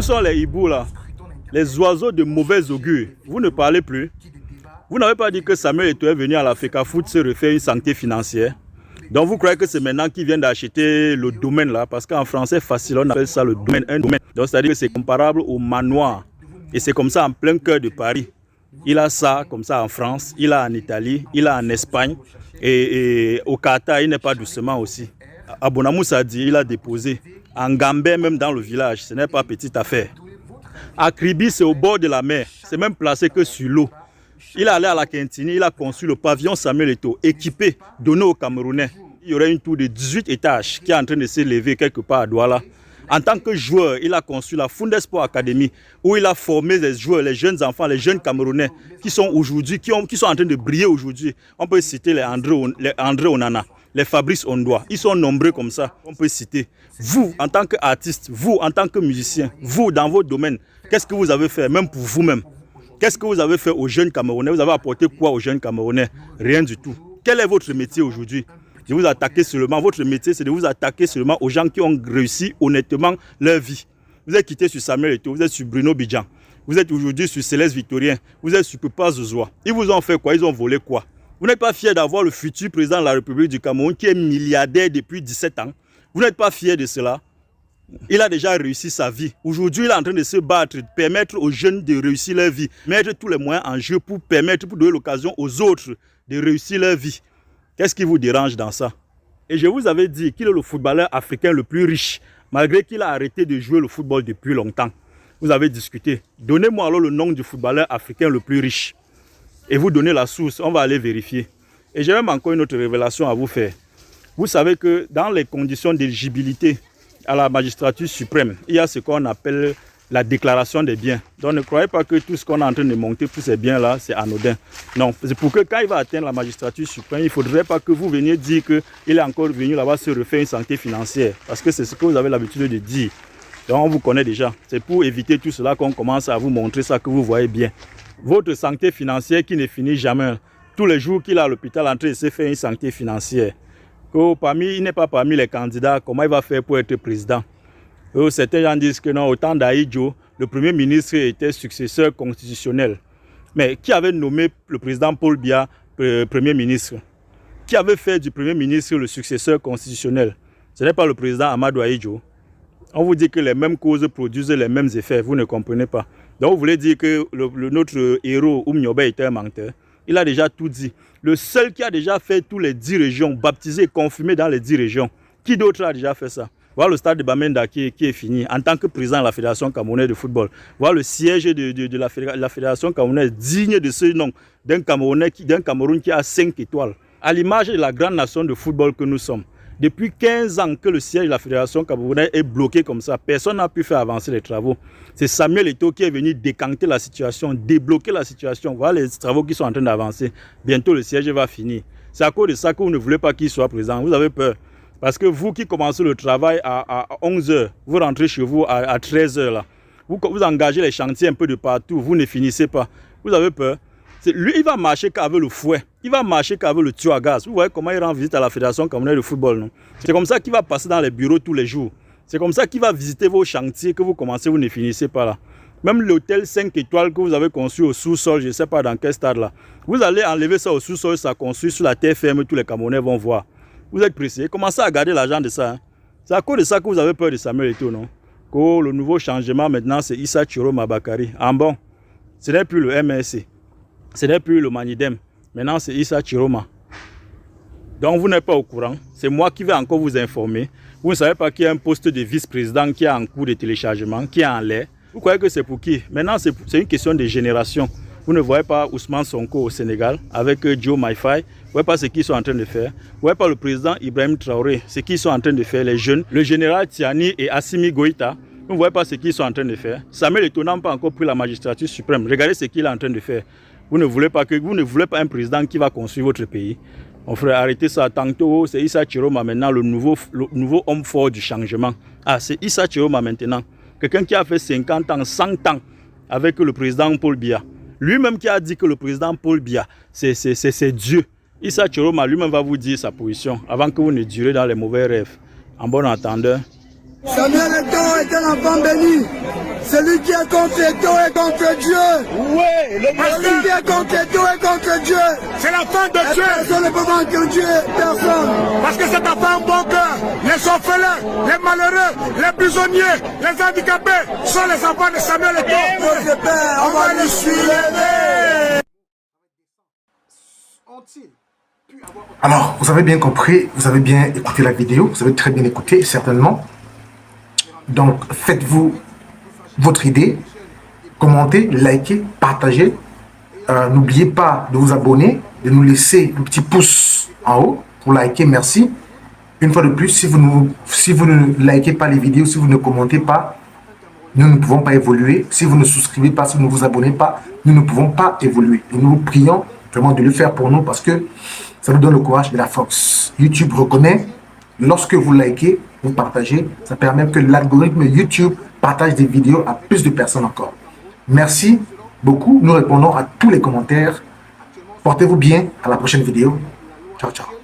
Où sont les hiboux là? Les oiseaux de mauvais augure. Vous ne parlez plus. Vous n'avez pas dit que Samuel Eto'o est venu à l'Africa Foot se refaire une santé financière. Donc vous croyez que c'est maintenant qu'il vient d'acheter le domaine là? Parce qu'en français facile, on appelle ça le domaine, un domaine. Donc c'est-à-dire que c'est comparable au manoir. Et c'est comme ça en plein cœur de Paris. Il a ça comme ça en France, il a en Italie, il a en Espagne. Et au Qatar, il n'est pas doucement aussi. À Bonamoussa dit, il a déposé. En Gambie, même dans le village, ce n'est pas petite affaire. À Kribi, c'est au bord de la mer. C'est même placé que sur l'eau. Il est allé à la Quintini, il a construit le pavillon Samuel Eto'o, équipé, donné aux Camerounais. Il y aurait une tour de 18 étages qui est en train de s'élever quelque part à Douala. En tant que joueur, il a construit la Funde Sport Academy, où il a formé les joueurs, les jeunes enfants, les jeunes Camerounais qui sont aujourd'hui, qui sont en train de briller aujourd'hui. On peut citer les André Onana, les Fabrice Ondoa. Ils sont nombreux comme ça. On peut citer. Vous, en tant qu'artiste, vous, en tant que musicien, vous, dans vos domaines, qu'est-ce que vous avez fait, même pour vous-même? Qu'est-ce que vous avez fait aux jeunes Camerounais? Vous avez apporté quoi aux jeunes Camerounais? Rien du tout. Quel est votre métier aujourd'hui? De vous attaquer seulement, votre métier c'est de vous attaquer seulement aux gens qui ont réussi honnêtement leur vie. Vous êtes quitté sur Samuel Eto'o, vous êtes sur Bruno Bidjan, vous êtes aujourd'hui sur Céleste Victorien, vous êtes sur Papa Zozoa. Ils vous ont fait quoi? Ils ont volé quoi? Vous n'êtes pas fier d'avoir le futur président de la République du Cameroun qui est milliardaire depuis 17 ans. Vous n'êtes pas fier de cela? Il a déjà réussi sa vie. Aujourd'hui, il est en train de se battre, de permettre aux jeunes de réussir leur vie, mettre tous les moyens en jeu pour donner l'occasion aux autres de réussir leur vie. Qu'est-ce qui vous dérange dans ça? Et je vous avais dit qu'il est le footballeur africain le plus riche, malgré qu'il a arrêté de jouer le football depuis longtemps. Vous avez discuté. Donnez-moi alors le nom du footballeur africain le plus riche. Et vous donnez la source, on va aller vérifier. Et j'ai même encore une autre révélation à vous faire. Vous savez que dans les conditions d'éligibilité à la magistrature suprême, il y a ce qu'on appelle la déclaration des biens. Donc ne croyez pas que tout ce qu'on est en train de monter, tous ces biens-là, c'est anodin. Non, c'est pour que quand il va atteindre la magistrature suprême, il ne faudrait pas que vous veniez dire qu'il est encore venu là-bas se refaire une santé financière. Parce que c'est ce que vous avez l'habitude de dire. Donc on vous connaît déjà. C'est pour éviter tout cela qu'on commence à vous montrer ça que vous voyez bien. Votre santé financière qui ne finit jamais. Tous les jours qu'il est à l'hôpital en train de se faire une santé financière. Il n'est pas parmi les candidats, comment il va faire pour être président? Certains gens disent que non, au temps d'Aïdjo, le premier ministre était successeur constitutionnel. Mais qui avait nommé le président Paul Biya premier ministre? Qui avait fait du premier ministre le successeur constitutionnel? Ce n'est pas le président Amadou Aïdjo. On vous dit que les mêmes causes produisent les mêmes effets, vous ne comprenez pas. Donc vous voulez dire que notre héros Oumniobe était un menteur? Il a déjà tout dit. Le seul qui a déjà fait tous les 10 régions, baptisé, confirmé dans les 10 régions. Qui d'autre a déjà fait ça? Voilà le stade de Bamenda qui est fini en tant que président de la Fédération camerounaise de football. Voilà le siège de la Fédération camerounaise digne de ce nom d'un Cameroun qui a 5 étoiles. À l'image de la grande nation de football que nous sommes. Depuis 15 ans que le siège de la Fédération camerounaise est bloqué comme ça, personne n'a pu faire avancer les travaux. C'est Samuel Eto'o qui est venu décanter la situation, débloquer la situation. Voilà les travaux qui sont en train d'avancer. Bientôt le siège va finir. C'est à cause de ça que vous ne voulez pas qu'il soit présent. Vous avez peur. Parce que vous qui commencez le travail à 11h, vous rentrez chez vous à 13h. Là. Vous engagez les chantiers un peu de partout, vous ne finissez pas. Vous avez peur. Lui, il va marcher qu'avec le fouet. Il va marcher qu'avec le tuyau à gaz. Vous voyez comment il rend visite à la Fédération camerounaise de football, non? C'est comme ça qu'il va passer dans les bureaux tous les jours. C'est comme ça qu'il va visiter vos chantiers que vous commencez, vous ne finissez pas là. Même l'hôtel 5 étoiles que vous avez construit au sous-sol, je ne sais pas dans quel stade là. Vous allez enlever ça au sous-sol, ça construit sur la terre ferme, tous les Camerounais vont voir. Vous êtes pressé. Commencez à garder l'argent de ça. Hein. C'est à cause de ça que vous avez peur de Samuel Eto'o, non? Que le nouveau changement maintenant, c'est Issa Chiroma Bakary. En bon, ce n'est plus le MSC. Ce n'est plus le Manidem. Maintenant, c'est Issa Chiroma. Donc, vous n'êtes pas au courant. C'est moi qui vais encore vous informer. Vous ne savez pas qu'il y a un poste de vice-président qui est en cours de téléchargement, qui est en l'air. Vous croyez que c'est pour qui? Maintenant, c'est une question de génération. Vous ne voyez pas Ousmane Sonko au Sénégal avec Joe Maifai. Vous ne voyez pas ce qu'ils sont en train de faire. Vous ne voyez pas le président Ibrahim Traoré, ce qu'ils sont en train de faire, les jeunes. Le général Tiani et Assimi Goïta. Vous ne voyez pas ce qu'ils sont en train de faire. Samuel Eto'o n'a pas encore pris la magistrature suprême. Regardez ce qu'il est en train de faire. Vous ne voulez pas un président qui va construire votre pays. On ferait arrêter ça. Tantôt, c'est Issa Chiroma maintenant, le nouveau homme fort du changement. Ah, c'est Issa Chiroma maintenant. Quelqu'un qui a fait 50 ans, 100 ans avec le président Paul Biya. Lui-même qui a dit que le président Paul Biya, c'est Dieu. Issa Chiroma lui-même va vous dire sa position avant que vous ne durez dans les mauvais rêves. En bon entendeur. Samuel Eto'o est un enfant béni. Celui qui est contre Eto'o est contre Dieu. Oui, Celui qui est contre Eto'o est contre Dieu. c'est l'enfant de Dieu. Personne ne peut vaincre Dieu, personne. Parce que cet enfant a un bon cœur. Les orphelins, les malheureux, les prisonniers, les handicapés sont les enfants de Samuel Eto'o. Notre Père, on va les suivre. Alors, vous avez bien compris, vous avez bien écouté la vidéo, vous avez très bien écouté, certainement. Donc, faites-vous votre idée, commentez, likez, partagez. N'oubliez pas de vous abonner, de nous laisser un petit pouce en haut pour liker, merci. Une fois de plus, si vous ne likez pas les vidéos, si vous ne commentez pas, nous ne pouvons pas évoluer. Si vous ne souscrivez pas, si vous ne vous abonnez pas, nous ne pouvons pas évoluer. Et nous vous prions vraiment de le faire pour nous parce que ça nous donne le courage et la force. YouTube reconnaît, lorsque vous likez, vous partagez, ça permet que l'algorithme YouTube partage des vidéos à plus de personnes encore. Merci beaucoup. Nous répondons à tous les commentaires. Portez-vous bien. À la prochaine vidéo. Ciao, ciao.